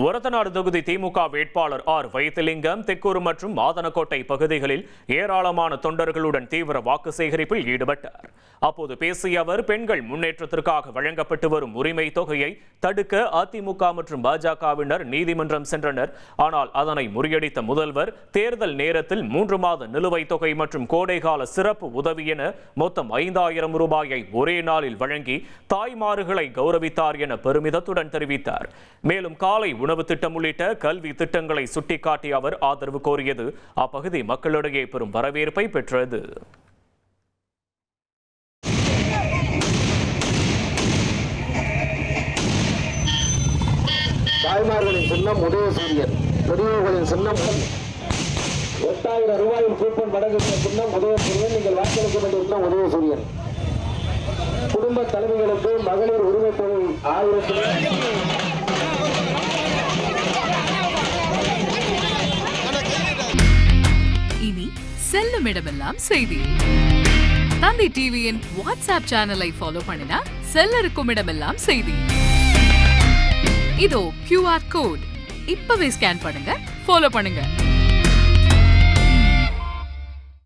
ஒரத்தநாடு தொகுதி திமுக வேட்பாளர் ஆர் வைத்திலிங்கம் தெக்கூர் மற்றும் மாதனக்கோட்டை பகுதிகளில் ஏராளமான தொண்டர்களுடன் தீவிர வாக்கு சேகரிப்பில் ஈடுபட்டார். அப்போது பேசிய அவர், பெண்கள் முன்னேற்றத்திற்காக வழங்கப்பட்டு வரும் உரிமை தொகையை தடுக்க அதிமுக மற்றும் பாஜகவினர் நீதிமன்றம் சென்றனர். ஆனால் அதனை முறியடித்த முதல்வர் தேர்தல் நேரத்தில் 3 மாத நிலுவைத் தொகை மற்றும் கோடைகால சிறப்பு உதவி என மொத்தம் 5000 ரூபாயை ஒரே நாளில் வழங்கி தாய்மார்களை கௌரவித்தார் என பெருமிதத்துடன் தெரிவித்தார். மேலும் காலை உணவு திட்டம் உள்ளிட்ட கல்வி திட்டங்களை சுட்டிக்காட்டி அவர் ஆதரவு கோரியது அப்பகுதி மக்களிடையே பெரும் வரவேற்பை பெற்றது. தாய்மார்களின் சின்னம் உதயசூரியன், பெரியவர்களின் சின்னம் 8000 ரூபாயில் கூப்பன் வழங்குகிற சின்னம் உதயசூரியன். நீங்கள் வாக்களிக்க வேண்டிய சின்னம் உதயசூரியன். குடும்ப தலைமைகளுக்கு மகளிர் உரிமை தொகை 1000. இனி செல்லும் இடமெல்லாம் செய்தி. தந்தி டிவியின் வாட்ஸ்அப் சேனலை ஃபாலோ பண்ணினா செல்ல இருக்கும் இடமெல்லாம் செய்தி. இதோ QR கோட் இப்பவே ஸ்கேன் பண்ணுங்க, ஃபாலோ பண்ணுங்க.